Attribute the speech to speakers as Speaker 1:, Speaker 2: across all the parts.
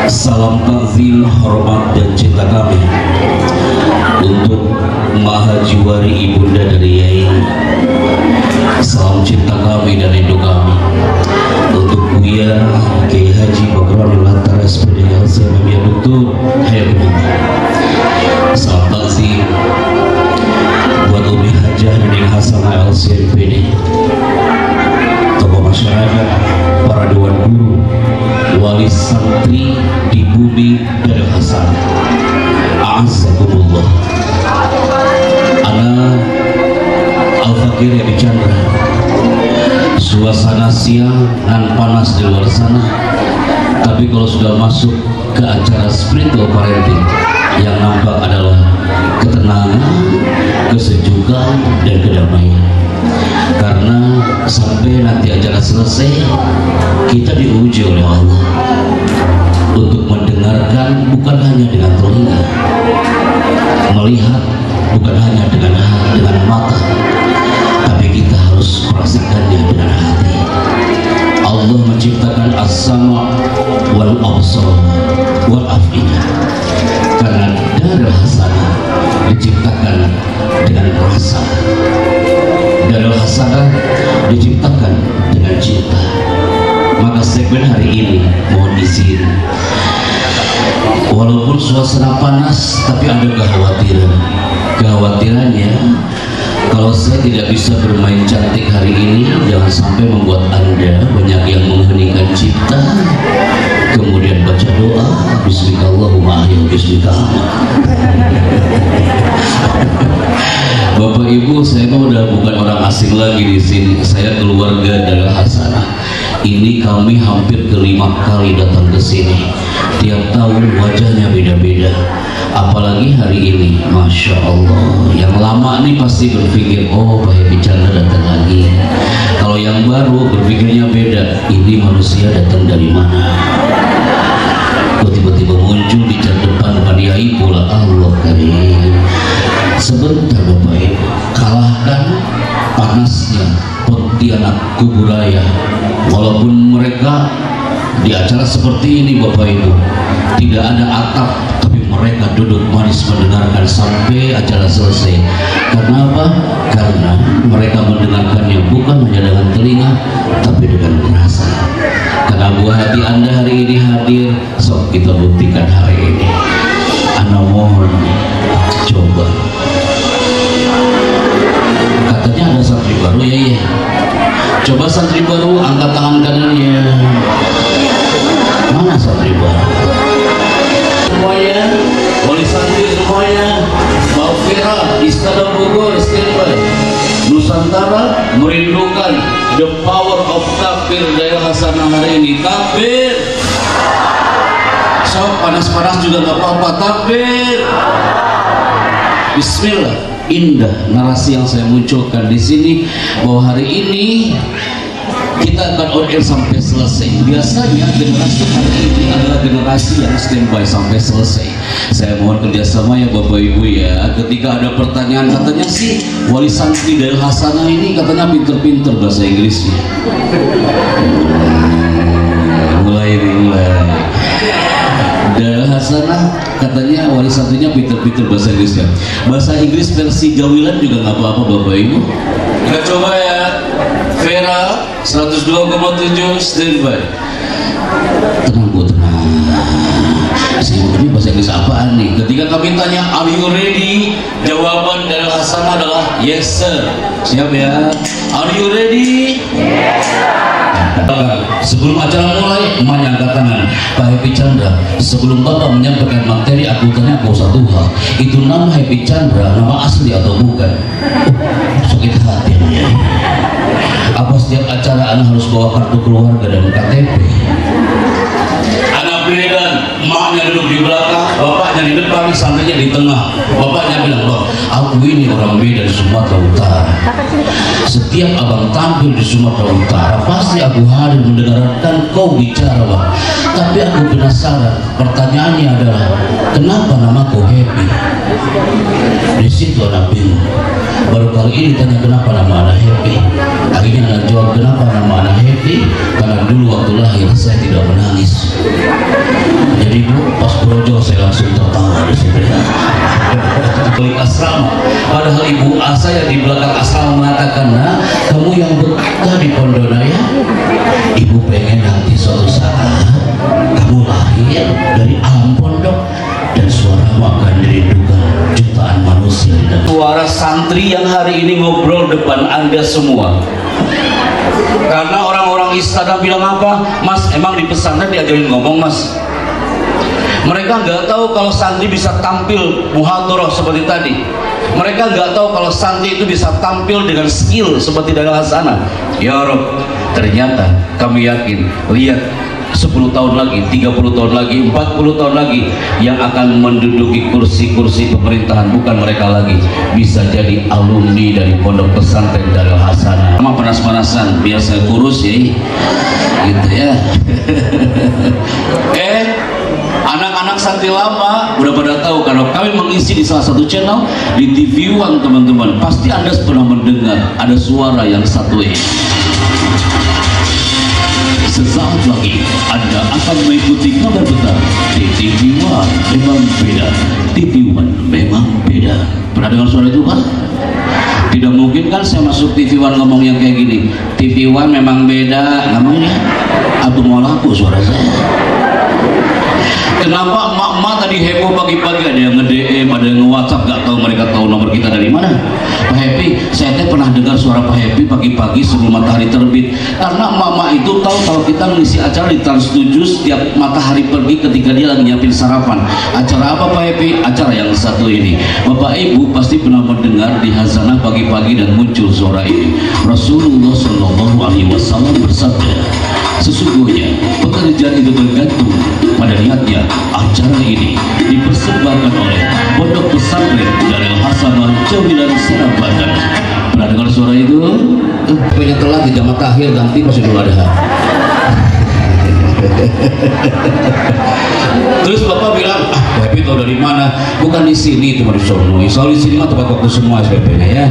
Speaker 1: Salam takzim, hormat dan cinta kami untuk Maha Jiwari Ibunda dari Yai. Salam cinta kami dan rindu kami untuk Buya Kiai Haji Bakrul Lantar SPD LCMM Dr. Hayatullah. Salam takzim buat Umi Hajah Nini Hasanah LCMPD, tokoh masyarakat, para dewan guru, wali santri di bumi dari Hasan. A'azzakumullah. Ana Al-Fakir yang Chandra. Suasana siang dan panas di luar sana, tapi kalau sudah masuk ke acara spiritual parenting, yang nampak adalah ketenangan, kesejukan, dan kedamaian. Karena sampai nanti acara selesai, kita diuji oleh Allah untuk mendengarkan bukan hanya dengan telinga, melihat bukan hanya dengan mata, tapi kita harus merasakannya dengan hati. Allah menciptakan as-sama' wal absar wal afidah, karena darul hasanah diciptakan dengan rasa, darul hasanah diciptakan dengan cinta. Maka segmen hari ini mohon izin, walaupun suasana panas tapi ada kekhawatirannya kalau saya tidak bisa bermain cantik hari ini, jangan sampai membuat Anda banyak yang mengheningkan cipta, kemudian baca doa bismillahumma ahya bismika. Bapak Ibu, saya udah bukan orang asing lagi di sini. Saya keluarga dari Hasanah. Ini kami hampir ke-5 kali datang ke sini. Tiap tahun wajahnya beda-beda. Apalagi hari ini, Masya Allah. Yang lama nih pasti berpikir, oh Pak Happy Chandra datang lagi. Kalau yang baru berpikirnya beda. Ini manusia datang dari mana? Tiba-tiba muncul di depan Yai pula. Allah karim. Sebentar Bapak Ibu, kalahkan panasnya Pontianak Kuburaya. Walaupun mereka di acara seperti ini Bapak Ibu tidak ada atap, tapi mereka duduk manis mendengarkan sampai acara selesai. Karena apa? Karena mereka mendengarkannya bukan hanya dengan telinga, tapi dengan rasa. Karena buah hati Anda hari ini hadir, sok kita buktikan hari ini. Ana mohon coba. Katanya ada santri baru ya. Coba santri baru angkat tangan kanannya. Mana santri baru? Semuanya, wali santri semuanya, Mbak Fira, Istana Bogor, standby. Nusantara merindukan the power of takbir dari Hasanah hari ini. Takbir. So panas-panas juga nggak apa-apa. Takbir. Bismillah. Indah narasi yang saya munculkan di sini, bahwa hari ini kita akan on air sampai selesai. Biasanya generasi hari ini adalah generasi yang standby sampai selesai. Saya mohon kerjasama ya Bapak Ibu ya. Ketika ada pertanyaan, katanya sih wali santri dari Hasanah ini katanya pinter-pinter bahasa Inggrisnya. Mulai. Dari Hasanah katanya wali santrinya pinter-pinter bahasa Inggrisnya. Bahasa Inggris versi gawilan juga nggak apa-apa Bapak Ibu. Kita coba ya. Vera 102,7 standby. Tenang Bu, tenang. Ini bahasa Inggris apaan nih? Ketika kami tanya are you ready, jawaban dari Hasanah adalah yes sir. Siap ya? Are you ready? Yes sir. Sebelum acara mulai, emaknya angkat tangan. Pak Happy Chandra, sebelum Bapak menyampaikan materi, aku tanya kau satu hal. Itu nama Happy Chandra, nama asli atau bukan? Sakit hati ya. Apa setiap acara anak harus bawa kartu keluarga dan KTP? Anak beridan, emaknya duduk di belakang, bapaknya di depan, santrinya di tengah. Bapaknya bilang, Bang, aku ini orang B dari Sumatera Utara. Setiap abang tampil di Sumatera Utara, pasti aku hadir mendengarkan kau bicara, Bang. Tapi aku penasaran, pertanyaannya adalah kenapa namaku Happy? Di situ anak bingung. Baru kali ini tanya kenapa nama anak Happy. Akhirnya anak jawab kenapa nama anak Happy, karena dulu waktu lahir saya tidak menangis. Jadi Bu, pas brojol saya langsung tertawa di situ. Klik asrama. Padahal ibu saya di belakang asrama mengatakan, nah, kamu yang betah di Pondonaya, ibu pengen nanti suatu saat kamu lahir dari alam pondok dan suaramu akan dirindukan jutaan manusia di dalam. Suara santri yang hari ini ngobrol depan Anda semua. Karena orang-orang istana bilang apa? Mas, emang di pesantren diajarin ngomong, Mas? Mereka nggak tahu kalau santri bisa tampil muhadharah seperti tadi. Mereka nggak tahu kalau santri itu bisa tampil dengan skill seperti Daniel Hasanah. Ya Rob, ternyata kami yakin, lihat 10 tahun lagi, 30 tahun lagi, 40 tahun lagi yang akan menduduki kursi-kursi pemerintahan bukan mereka lagi, bisa jadi alumni dari pondok pesantren Daniel Hasanah. Sama panas-panasan biar saya kurus ya, gitu ya. Anak-anak santri lama udah pada tahu kalau kami mengisi di salah satu channel di TV One, teman-teman. Pasti Anda pernah mendengar ada suara yang satu ini. Sesaat lagi Anda akan mengikuti kabar besar di TV One. Memang beda, TV One memang beda. Pernah dengar suara itu, Pak? Tidak mungkin kan saya masuk TV One ngomong yang kayak gini. TV One memang beda, ngomongnya Abu Molaku suara saya. Kenapa emak-emak tadi heboh pagi-pagi, ada yang nge-DM, ada yang nge-WhatsApp, gak tahu mereka tahu nomor kita dari mana. Pak Happy, saya pernah dengar suara Pak Happy pagi-pagi sebelum matahari terbit. Karena emak-emak itu tahu kalau kita mengisi acara di Trans 7 setiap matahari pergi ketika dia lagi nyiapin sarapan. Acara apa Pak Happy? Acara yang satu ini. Bapak Ibu pasti pernah mendengar di Hazanah pagi-pagi dan muncul suara ini. Rasulullah SAW bersabda, sesungguhnya pekerjaan itu bergantung pada niatnya. Acara ini dipersembahkan oleh Pondok Pesantren Daniel Hasanah Jawilan Serang Banten. Pernah dengar suara itu? Punya telat di jam akhir ganti masih dulu ada. Terus bapak bilang, Happy tahu dari mana? Bukan di sini, cuma di Solo. Soal di sini mah tempat waktu semua SPP-nya ya.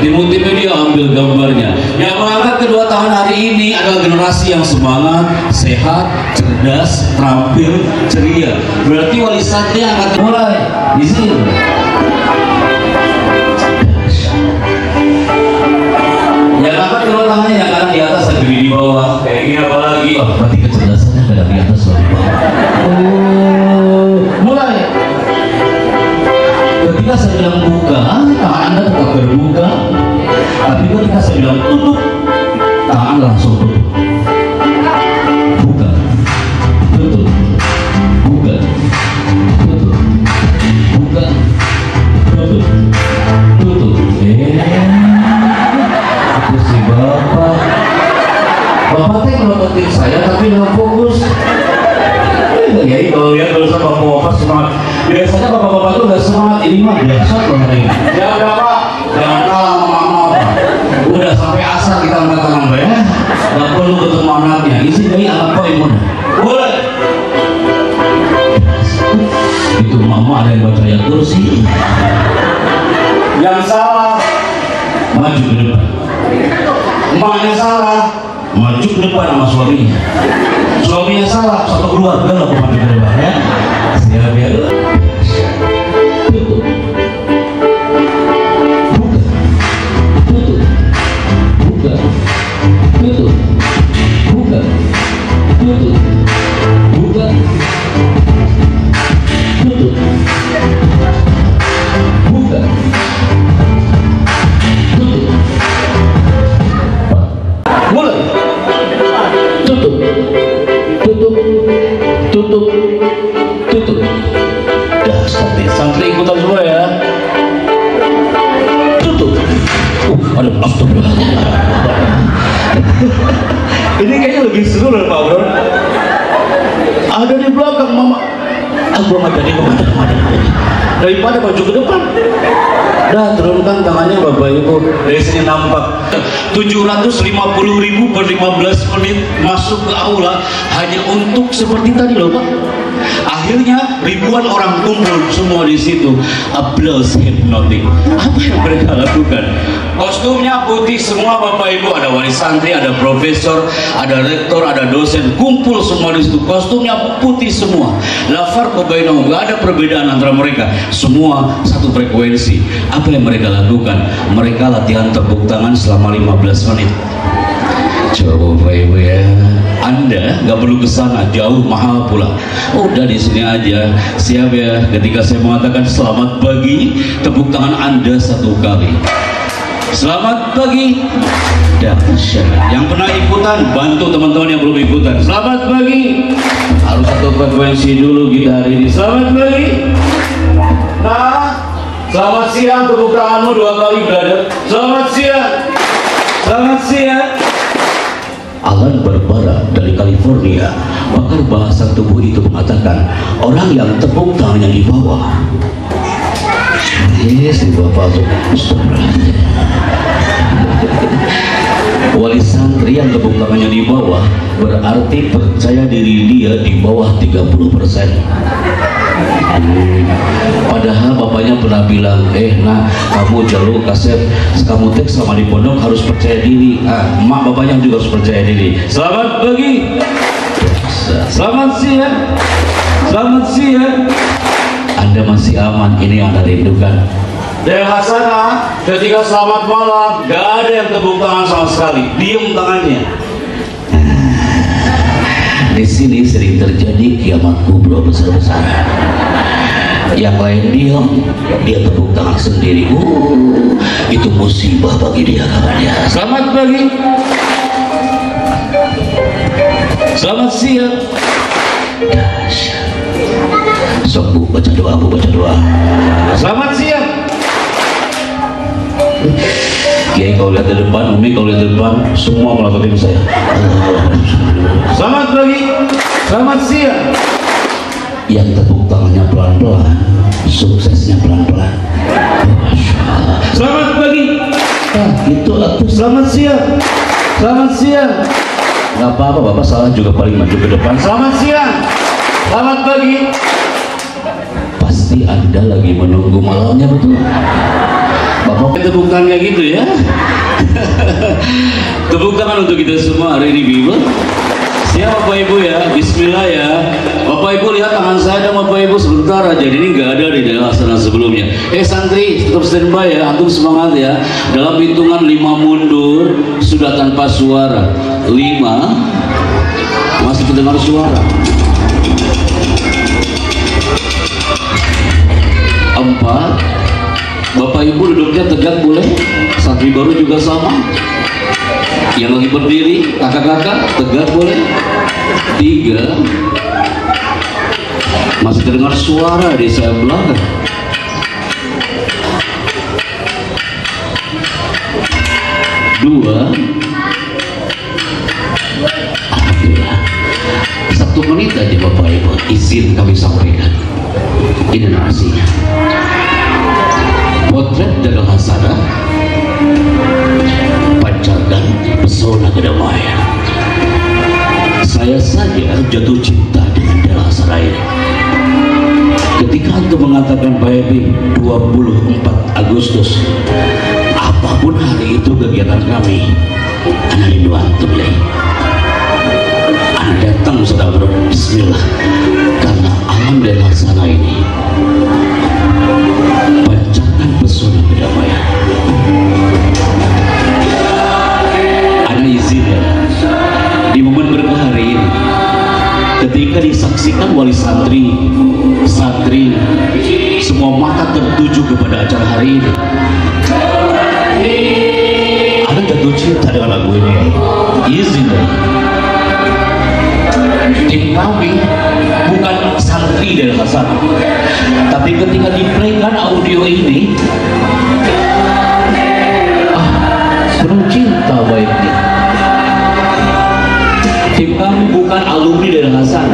Speaker 1: Tim multimedia ambil gambarnya. Yang mengangkat kedua tahun hari ini adalah generasi yang semangat, sehat, cerdas, terampil, ceria. Berarti wali santri angkat mulai di sini. Yang angkat kedua tangannya yang kanan di atas, yang di bawah. Kayak gini apa lagi? Oh, berarti kecerdasannya kadang di atas atau di bawah. Mulai. Ketika saya bilang buka, tangan Anda tetap berbuka. Tapi ketika saya bilang tutup, tangan Anda langsung tutup. Buka, tutup, buka, tutup, buka, tutup, tutup. Itu si bapak. Bapak teh melototin saya tapi nggak fokus. Ya kalau lihat kalau sama bapak semangat. Biasanya bapak-bapak tuh nggak semangat, ini mah biasa loh hari ini. Ya udah Pak, jangan kalah sama mama Pak. Udah sampai asar kita angkat tangan Pak ya. Nggak perlu ketemu anaknya. Isi dari anak Pak yang muda. Boleh. Itu mama ada yang baca ayat kursi. Yang salah maju ke depan. Emaknya salah maju ke depan sama suaminya. Suaminya salah, satu keluarga lah maju ke depan ya. Siap ya. Tutup. Buka. Tutup. Buka. Tutup. Buka. Tutup. Buka. Tutup. Buka. Tutup. Mulai. Tutup. Tutup. Tutup. Tutup. Dah santri ikutan semua ya. Tutup. Ada astagfirullah. Ini kayaknya lebih seru loh Pak Bro. Ada di belakang mama. Aku belum ada di belakang. daripada maju ke depan. Dah turunkan tangannya Bapak Ibu. Dari sini nampak 750.000 per 15 menit masuk ke aula hanya untuk seperti tadi loh Pak. Akhirnya ribuan orang kumpul semua di situ. Applause hipnotik. Apa yang mereka lakukan? Kostumnya putih semua Bapak Ibu. Ada wali santri, ada profesor, ada rektor, ada dosen. Kumpul semua di situ. Kostumnya putih semua. La farqa bainahum. Gak ada perbedaan antara mereka. Semua satu frekuensi. Apa yang mereka lakukan? Mereka latihan tepuk tangan selama 15 menit. Coba Bapak Ibu ya, Anda nggak perlu ke sana jauh, mahal pula. Udah di sini aja. Siap ya? Ketika saya mengatakan selamat pagi, tepuk tangan Anda satu kali. Selamat pagi. Dahsyat. Yang pernah ikutan, bantu teman-teman yang belum ikutan. Selamat pagi. Harus satu frekuensi dulu kita hari ini. Selamat pagi. Nah, selamat siang, tepuk tanganmu 2 kali, brother. Selamat siang. Selamat siang. Alan Barbara dari California, pakar bahasa tubuh itu mengatakan orang yang tepuk tangannya di bawah. Yes, di bawah tuh. Wali santri yang tepuk tangannya di bawah berarti percaya diri dia di bawah 30%. Padahal bapaknya pernah bilang, nah kamu jalur kasep, kamu teks selama di pondok harus percaya diri. Emak bapaknya juga harus percaya diri. Selamat pagi. Selamat siang. Selamat siang. Anda masih aman, ini yang Anda rindukan. Dari Hasanah, ketika selamat malam, gak ada yang tepuk tangan sama sekali, diem tangannya. Di sini sering terjadi kiamat kubro besar-besaran. Yang lain diam, dia tepuk tangan sendiri. Itu musibah bagi dia kawannya. Selamat pagi. Selamat siang. Sok Bu, baca doa, Bu, baca doa. Selamat siang. Kiai kalau lihat di depan, Umi kalau lihat di depan, semua melakukan saya. Selamat pagi, selamat siang. Yang tepuk tangannya pelan-pelan, suksesnya pelan-pelan. Selamat pagi. Itu aku. Selamat siang. Selamat siang. Gak apa-apa, Bapak salah juga paling maju ke depan. Selamat siang. Selamat pagi. Pasti Anda lagi menunggu malamnya, betul? Bapak tepuk tangan kayak gitu ya. Tepuk tangan untuk kita semua hari ini, Bibu. Siap Bapak Ibu ya, bismillah ya. Bapak Ibu lihat tangan saya dan Bapak Ibu sebentar aja. Ini nggak ada di dalam sana sebelumnya. Santri tetap standby ya, antum semangat ya. Dalam hitungan 5 mundur sudah tanpa suara. 5 masih terdengar suara. 4 Bapak Ibu duduknya tegak boleh. Santri baru juga sama. Yang lagi berdiri, kakak-kakak tegak boleh. 3 masih terdengar suara di saya belakang. 2 alhamdulillah. 1 menit aja Bapak Ibu, izin kami sampaikan. Ini narasinya. Potret dari Hasanah, pancarkan pesona kedamaian. Saya saja jatuh cinta dengan Dela Hasanah ini. Ketika antum mengatakan Baby 24 Agustus, apapun hari itu kegiatan kami, anak rindu antum lagi. Anak datang sudah berbismillah karena alam Dela Hasanah ini pancarkan pesona kedamaian. Anak izin ya, di momen berkah hari ini, ketika disaksikan wali santri, semua mata tertuju kepada acara hari ini. Ada jatuh cinta dengan lagu ini. Izin ya. Tim kami bukan santri dari Hasan, tapi ketika diplaykan audio ini, penuh cinta baiknya. Tim kami bukan alumni dari Hasan,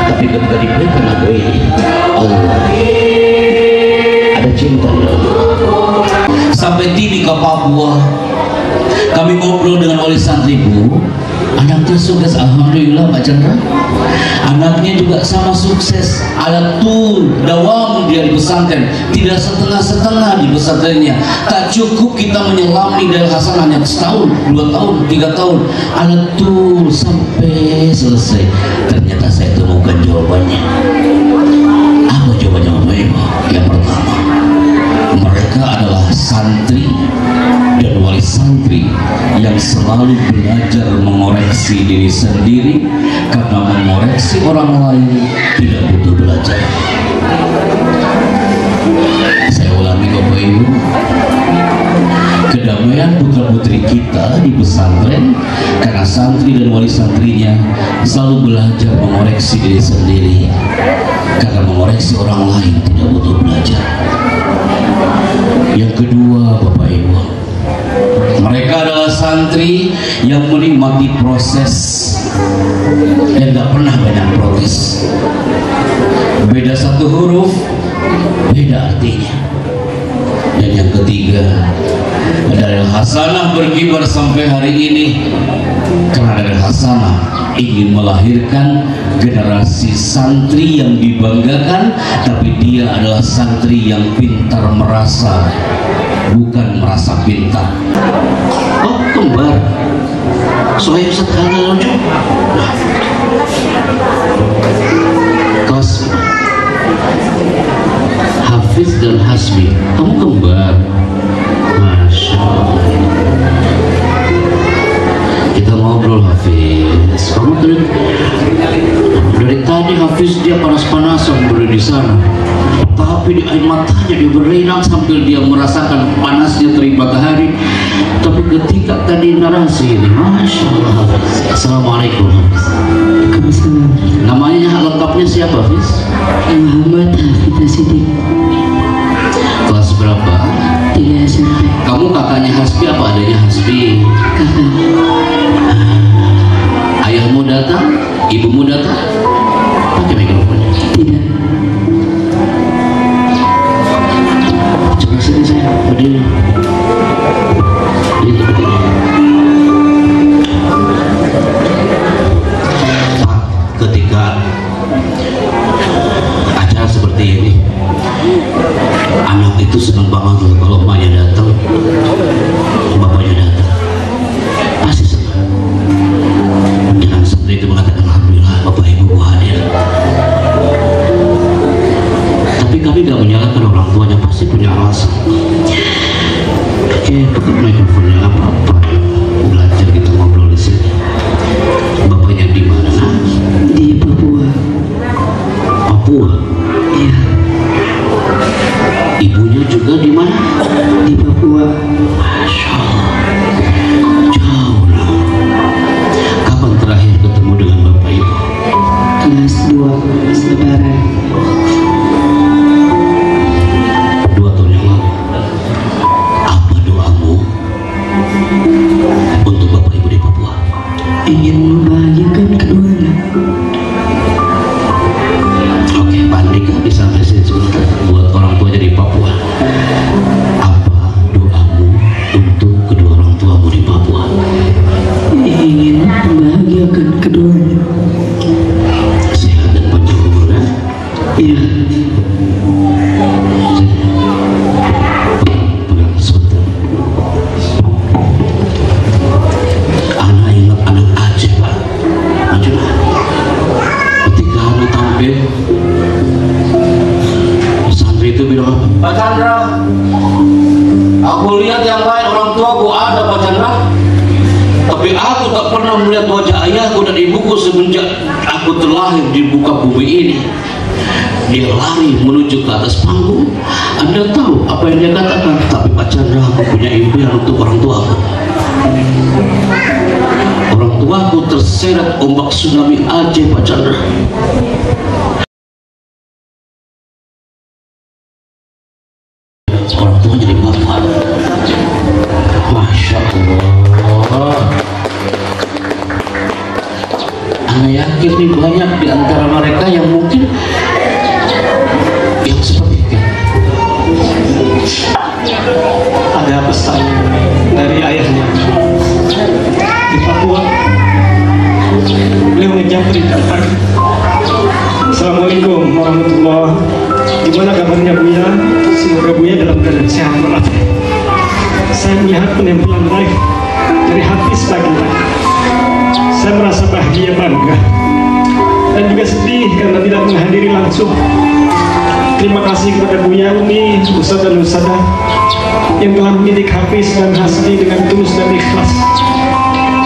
Speaker 1: tapi ketika diplaykan Allah ada cinta. Sampai tiba ke Papua, kami ngobrol dengan wali santri, Bu, anaknya sukses, alhamdulillah Pak Chandra. Anaknya juga sama sukses, ala tuh dawam dia di pesantren, tidak setengah-setengah di pesantrennya. Tak cukup kita menyelami dari Hasan hanya setahun, 2 tahun, 3 tahun, ala tuh sampai selesai. Ternyata saya temukan jawabannya. Apa jawabannya Bapak Ibu? Yang pertama, mereka adalah santri dan wali santri yang selalu belajar mengoreksi diri sendiri, karena mengoreksi orang lain tidak butuh belajar. Saya ulangi Bapak Ibu, kedamaian putra putri kita di pesantren karena santri dan wali santrinya selalu belajar mengoreksi diri sendiri, karena mengoreksi orang lain tidak butuh belajar. Yang kedua Bapak Ibu, mereka adalah santri yang menikmati proses dan tidak pernah banyak protes. Beda satu huruf, beda artinya. Dan yang ketiga, dari hasanah berkibar sampai hari ini, karena dari hasanah ingin melahirkan generasi santri yang dibanggakan, tapi dia adalah santri yang pintar merasa, bukan merasa pintar. Oh, kembar. Soalnya Ustaz Khalil lucu. Kelas Hafiz dan Hasbi, kamu kembar. Masya Allah. Kita ngobrol Hafiz, kamu dari tadi Hafiz dia panas-panasan berada di sana, tapi di air matanya dia berenang sambil dia merasakan panasnya terik matahari. Tapi ketika tadi narasi ini, Masya Allah Hafiz. Assalamualaikum Hafiz. Namanya lengkapnya siapa Hafiz?
Speaker 2: Muhammad Hafidh Siddiq.
Speaker 1: Kelas berapa?
Speaker 2: 3 SMP.
Speaker 1: Kamu kakaknya Hasbi apa adanya Hasbi?
Speaker 2: Kakak.
Speaker 1: Ayahmu datang? Ibumu datang? Pakai mikrofonnya.
Speaker 2: Tidak.
Speaker 1: Coba sini saya berdiri. Ini berdiri. Ketika acara seperti ini, anak itu senang banget kalau emaknya datang, bapaknya datang, pasti senang. Dengan seperti itu mengatakan alhamdulillah Bapak Ibu hadir. Tapi kami gak menyalahkan orang tuanya, pasti punya alasan. Oke, pakai mikrofonnya apa-apa. Belajar kita ngobrol di sini. Bapaknya di mana?
Speaker 2: Di Papua.
Speaker 1: Papua.
Speaker 2: Iya.
Speaker 1: Ibunya juga di mana?
Speaker 2: Di Papua.
Speaker 1: Masya Allah. Jauh lah. Kapan terakhir ketemu dengan Bapak Ibu?
Speaker 2: Kelas 2 Lebaran.
Speaker 1: 2 tahun yang lalu. Apa doamu untuk Bapak Ibu di Papua?
Speaker 2: Ingin membahagiakan keduanya.
Speaker 1: Oke, Pak Andika bisa kasih sebentar buat orang tua di Papua. Apa doamu untuk kedua orang tuamu di Papua?
Speaker 2: Ingin membahagiakan keduanya.
Speaker 1: Sehat dan panjang umur kan?
Speaker 2: Iya.
Speaker 1: Pegang sebentar. Anak ingat anak Aceh Pak. Aceh Pak. Ketika anak tampil, santri itu bilang apa? Pak Chandra, aku lihat yang lain orang tuaku ada Pak Chandra, tapi aku tak pernah melihat wajah ayahku dan ibuku semenjak aku terlahir di muka bumi ini. Dia lari menuju ke atas panggung. Anda tahu apa yang dia katakan? Tapi Pak Chandra, aku punya impian untuk orang tuaku. Orang tuaku terseret ombak tsunami Aceh Pak Chandra. Orang tua jadi bapak. Masya Allah. Anda yakin nih banyak di antara mereka yang mungkin Ya, seperti itu.
Speaker 3: Ada pesan dari ayahnya di Papua. Beliau menjamri datang. Assalamualaikum warahmatullahi. Gimana kabarnya Buya? Semoga Buya dalam keadaan sehat walafiat. Saya melihat penampilan baik dari Hafiz pagi-pagi. Saya merasa bahagia, bangga, dan juga sedih karena tidak menghadiri langsung. Terima kasih kepada Buya Umi, Ustadz dan Ustadzah yang telah mendidik Hafiz dan Hasbi dengan tulus dan ikhlas.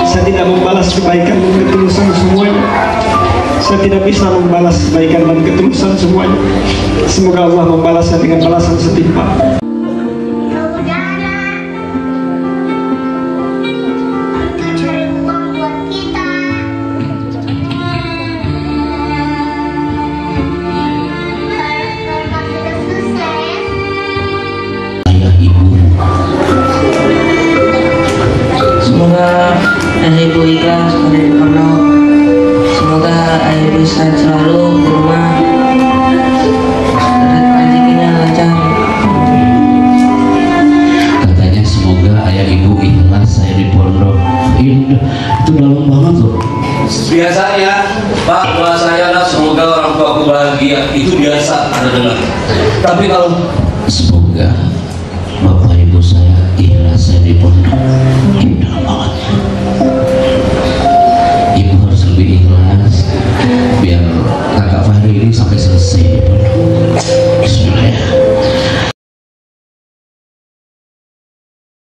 Speaker 3: Saya tidak membalas kebaikan dan ketulusan semuanya. Saya tidak bisa membalas kebaikan dan ketulusan semuanya. Semoga Allah membalasnya dengan balasan setimpal.
Speaker 4: Semoga ayah ibu ikhlas pada di pondok. Semoga ayah ibu sehat selalu di rumah. Rezekinya lancar.
Speaker 1: Katanya semoga ayah ibu ikhlas saya di pondok. Itu dalam banget loh. Biasanya Pak doa saya lah semoga orang tua aku bahagia, itu biasa ada dengar. Tapi kalau semoga bapak ibu saya ikhlas saya di pondok, itu dalam banget. Ibu harus lebih ikhlas biar kakak Fahri ini sampai selesai.